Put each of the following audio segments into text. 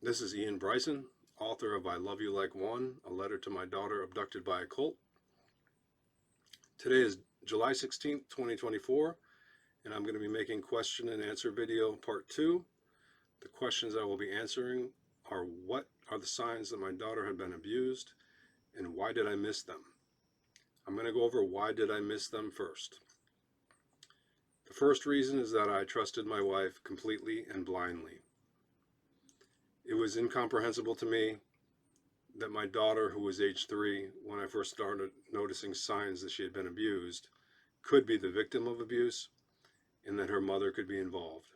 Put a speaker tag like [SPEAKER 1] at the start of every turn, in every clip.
[SPEAKER 1] This is Iain Bryson, author of I Love You Like One, a letter to my daughter abducted by a cult. Today is July 16th, 2024, and I'm going to be making question and answer video part 2. The questions I will be answering are: what are the signs that my daughter had been abused, and why did I miss them? I'm going to go over why did I miss them first. The first reason is that I trusted my wife completely and blindly. It was incomprehensible to me that my daughter, who was age 3 when I first started noticing signs that she had been abused, could be the victim of abuse, and that her mother could be involved.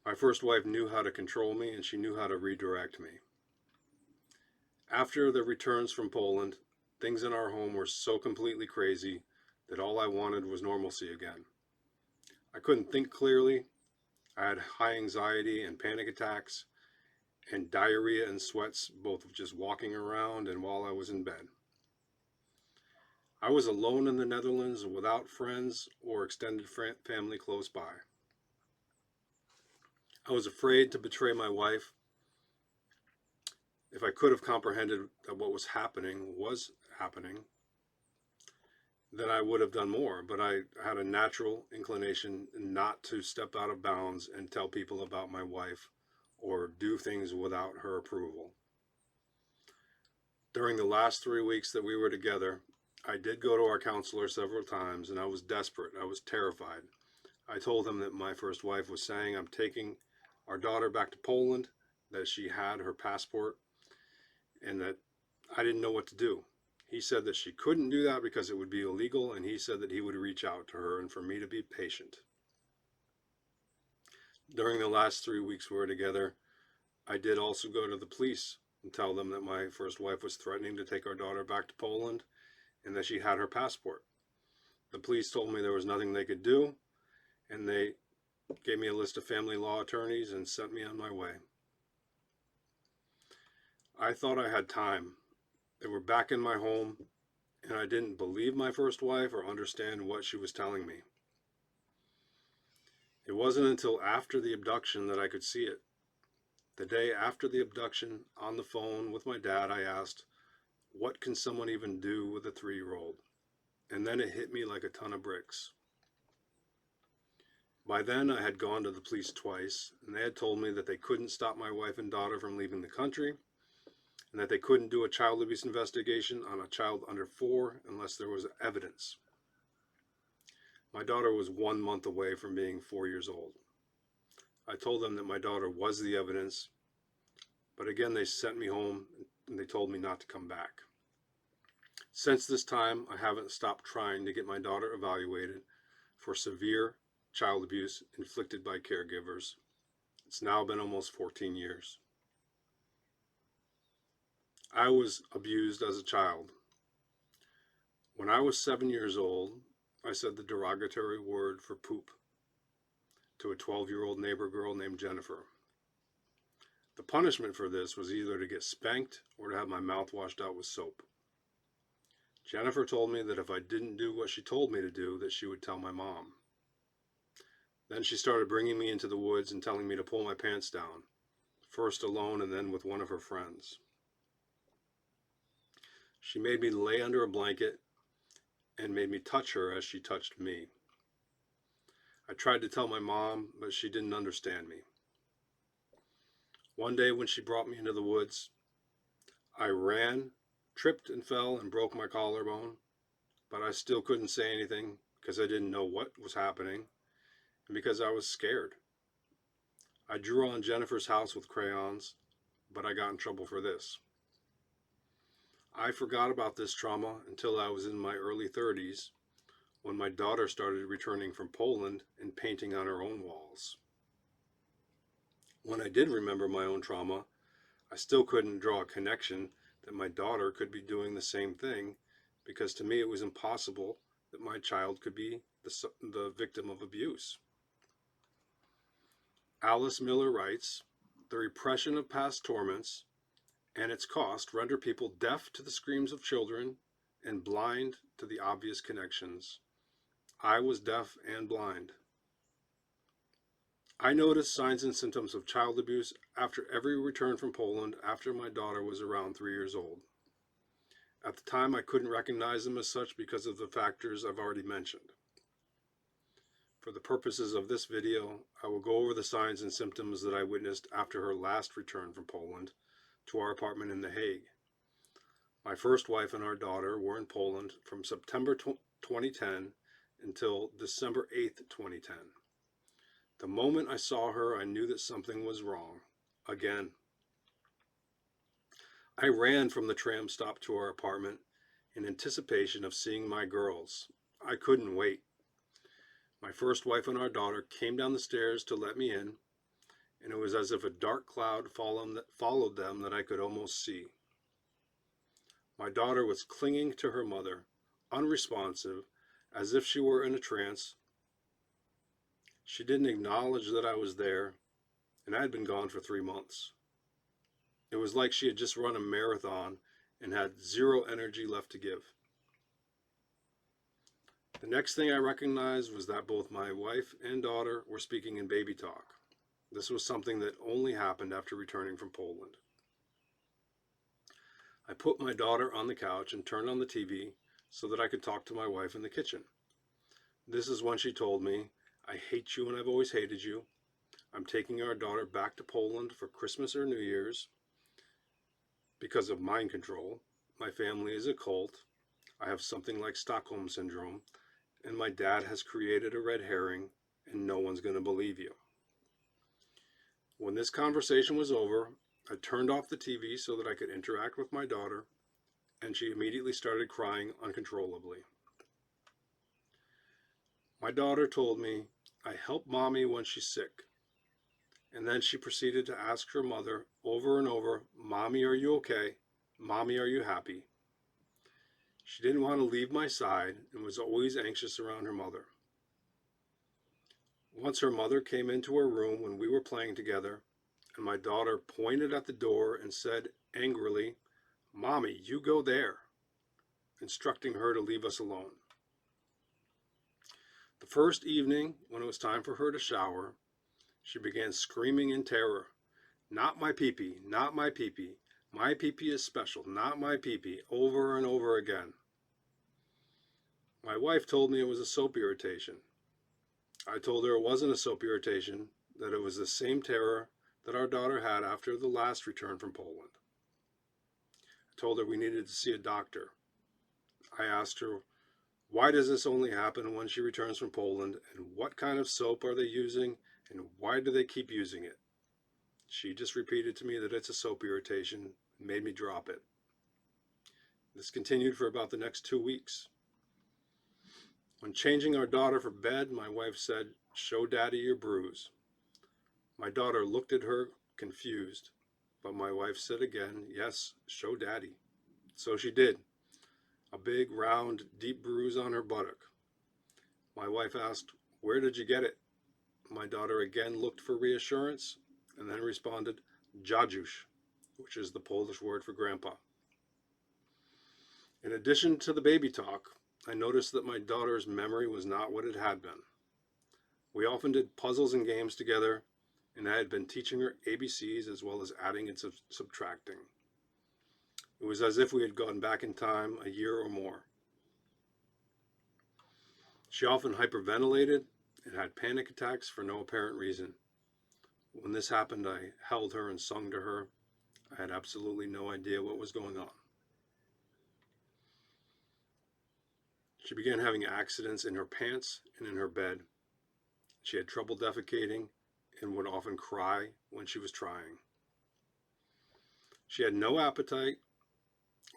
[SPEAKER 1] My first wife knew how to control me, and she knew how to redirect me. After the returns from Poland, things in our home were so completely crazy that all I wanted was normalcy again. I couldn't think clearly. I had high anxiety and panic attacks, and diarrhea and sweats, both just walking around and while I was in bed. I was alone in the Netherlands without friends or extended family close by. I was afraid to betray my wife. If I could have comprehended that what was happening, then I would have done more, but I had a natural inclination not to step out of bounds and tell people about my wife or do things without her approval. During the last 3 weeks that we were together, I did go to our counselor several times, and I was desperate. I was terrified. I told him that my first wife was saying I'm taking our daughter back to Poland, that she had her passport, and that I didn't know what to do. He said that she couldn't do that because it would be illegal, and he said that he would reach out to her and for me to be patient. During the last 3 weeks we were together, I did also go to the police and tell them that my first wife was threatening to take our daughter back to Poland and that she had her passport. The police told me there was nothing they could do, and they gave me a list of family law attorneys and sent me on my way. I thought I had time. They were back in my home, and I didn't believe my first wife or understand what she was telling me. It wasn't until after the abduction that I could see it. The day after the abduction, on the phone with my dad, I asked, what can someone even do with a 3-year-old? And then it hit me like a ton of bricks. By then, I had gone to the police twice, and they had told me that they couldn't stop my wife and daughter from leaving the country, and that they couldn't do a child abuse investigation on a child under 4 unless there was evidence. My daughter was 1 month away from being 4 years old. I told them that my daughter was the evidence, but again they sent me home and they told me not to come back. Since this time, I haven't stopped trying to get my daughter evaluated for severe child abuse inflicted by caregivers. It's now been almost 14 years. I was abused as a child. When I was 7 years old, I said the derogatory word for poop to a 12-year-old neighbor girl named Jennifer. The punishment for this was either to get spanked or to have my mouth washed out with soap. Jennifer told me that if I didn't do what she told me to do, that she would tell my mom. Then she started bringing me into the woods and telling me to pull my pants down, first alone and then with one of her friends. She made me lay under a blanket and made me touch her as she touched me. I tried to tell my mom, but she didn't understand me. One day when she brought me into the woods, I ran, tripped and fell and broke my collarbone, but I still couldn't say anything because I didn't know what was happening and because I was scared. I drew on Jennifer's house with crayons, but I got in trouble for this. I forgot about this trauma until I was in my early 30s, when my daughter started returning from Poland and painting on her own walls. When I did remember my own trauma, I still couldn't draw a connection that my daughter could be doing the same thing, because to me it was impossible that my child could be the victim of abuse. Alice Miller writes, "The repression of past torments and its cost render people deaf to the screams of children and blind to the obvious connections. I was deaf and blind. I noticed signs and symptoms of child abuse after every return from Poland after my daughter was around 3 years old. At the time, I couldn't recognize them as such because of the factors I've already mentioned. For the purposes of this video, I will go over the signs and symptoms that I witnessed after her last return from Poland to our apartment in The Hague. My first wife and our daughter were in Poland from September 2010 until December 8th, 2010. The moment I saw her, I knew that something was wrong. Again. I ran from the tram stop to our apartment in anticipation of seeing my girls. I couldn't wait. My first wife and our daughter came down the stairs to let me in, and it was as if a dark cloud followed them that I could almost see. My daughter was clinging to her mother, unresponsive, as if she were in a trance. She didn't acknowledge that I was there, and I had been gone for 3 months. It was like she had just run a marathon and had zero energy left to give. The next thing I recognized was that both my wife and daughter were speaking in baby talk. This was something that only happened after returning from Poland. I put my daughter on the couch and turned on the TV so that I could talk to my wife in the kitchen. This is when she told me, "I hate you and I've always hated you. I'm taking our daughter back to Poland for Christmas or New Year's because of mind control. My family is a cult. I have something like Stockholm Syndrome, and my dad has created a red herring, and no one's going to believe you." When this conversation was over, I turned off the TV so that I could interact with my daughter, and she immediately started crying uncontrollably. My daughter told me, "I help mommy when she's sick." And then she proceeded to ask her mother over and over, "Mommy, are you okay? Mommy, are you happy?" She didn't want to leave my side and was always anxious around her mother. Once her mother came into her room when we were playing together, and my daughter pointed at the door and said angrily, "Mommy, you go there," instructing her to leave us alone. The first evening, when it was time for her to shower, she began screaming in terror, "Not my pee-pee, not my pee-pee. My pee-pee is special, not my pee-pee," over and over again. My wife told me it was a soap irritation. I told her it wasn't a soap irritation, that it was the same terror that our daughter had after the last return from Poland. I told her we needed to see a doctor. I asked her, "Why does this only happen when she returns from Poland, and what kind of soap are they using, and why do they keep using it?" She just repeated to me that it's a soap irritation and made me drop it. This continued for about the next 2 weeks. When changing our daughter for bed, my wife said, "Show Daddy your bruise." My daughter looked at her confused, but my wife said again, "Yes, show Daddy." So she did. A big, round, deep bruise on her buttock. My wife asked, "Where did you get it?" My daughter again looked for reassurance and then responded, "Dziaduś," which is the Polish word for grandpa. In addition to the baby talk, I noticed that my daughter's memory was not what it had been. We often did puzzles and games together, and I had been teaching her ABCs as well as adding and subtracting. It was as if we had gone back in time a year or more. She often hyperventilated and had panic attacks for no apparent reason. When this happened, I held her and sung to her. I had absolutely no idea what was going on. She began having accidents in her pants and in her bed. She had trouble defecating and would often cry when she was trying. She had no appetite.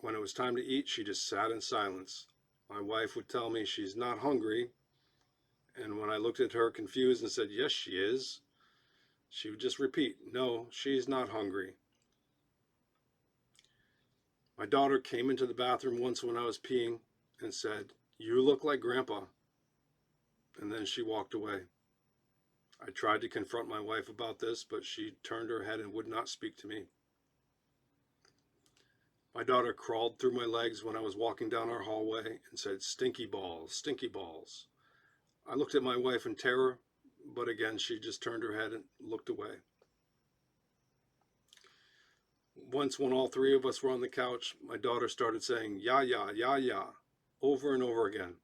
[SPEAKER 1] When it was time to eat, she just sat in silence. My wife would tell me she's not hungry, and when I looked at her confused and said, "Yes, she is," she would just repeat, "No, she's not hungry." My daughter came into the bathroom once when I was peeing and said, "You look like Grandpa," and then she walked away. I tried to confront my wife about this, but she turned her head and would not speak to me. My daughter crawled through my legs when I was walking down our hallway and said, "Stinky balls, stinky balls." I looked at my wife in terror, but again, she just turned her head and looked away. Once, when all three of us were on the couch, my daughter started saying, "Ya, ya, ya, ya," over and over again.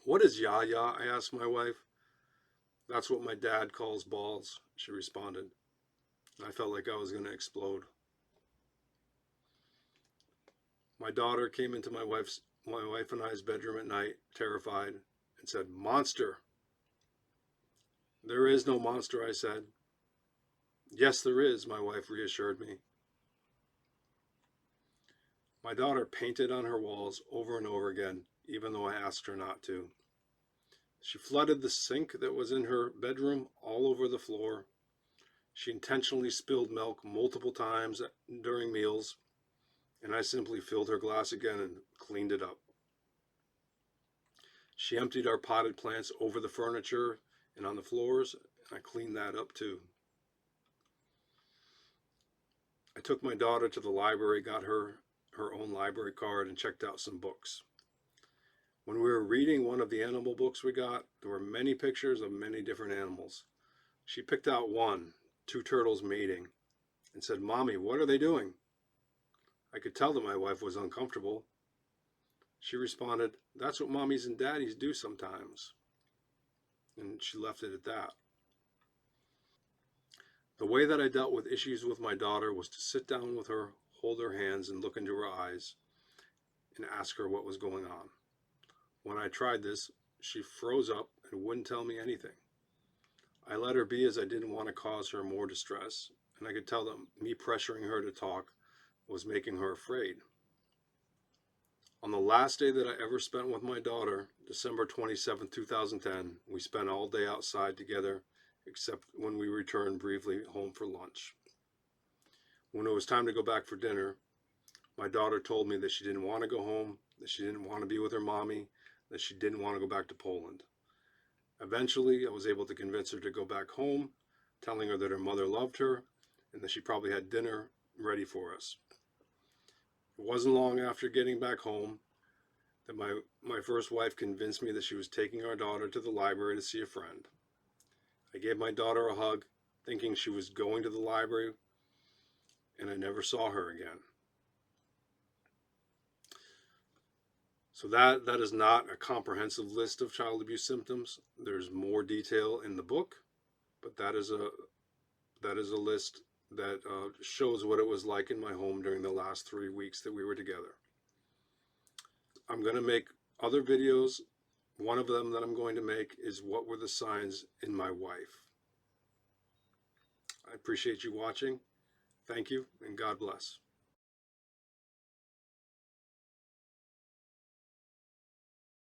[SPEAKER 1] "What is ya, ya?" I asked my wife. "That's what my dad calls balls," she responded. I felt like I was going to explode. My daughter came into my wife and I's bedroom at night, terrified, and said, "Monster." "There is no monster," I said. "Yes, there is," my wife reassured me. My daughter painted on her walls over and over again, even though I asked her not to. She flooded the sink that was in her bedroom all over the floor. She intentionally spilled milk multiple times during meals, and I simply filled her glass again and cleaned it up. She emptied our potted plants over the furniture and on the floors, and I cleaned that up too. I took my daughter to the library, got her own library card, and checked out some books. When we were reading one of the animal books we got, there were many pictures of many different animals. She picked out one, two turtles mating, and said, "Mommy, what are they doing?" I could tell that my wife was uncomfortable. She responded, "That's what mommies and daddies do sometimes." And she left it at that. The way that I dealt with issues with my daughter was to sit down with her, hold her hands, and look into her eyes, and ask her what was going on. When I tried this, she froze up and wouldn't tell me anything. I let her be, as I didn't want to cause her more distress, and I could tell that me pressuring her to talk was making her afraid. On the last day that I ever spent with my daughter, December 27, 2010, we spent all day outside together, except when we returned briefly home for lunch. When it was time to go back for dinner, my daughter told me that she didn't want to go home, that she didn't want to be with her mommy, that she didn't want to go back to Poland. Eventually, I was able to convince her to go back home, telling her that her mother loved her and that she probably had dinner ready for us. It wasn't long after getting back home that my first wife convinced me that she was taking our daughter to the library to see a friend. I gave my daughter a hug, thinking she was going to the library, and I never saw her again. So that is not a comprehensive list of child abuse symptoms. There's more detail in the book, but that is a list that shows what it was like in my home during the last 3 weeks that we were together. I'm going to make other videos. One of them that I'm going to make is what were the signs in my wife. I appreciate you watching. Thank you, and God bless.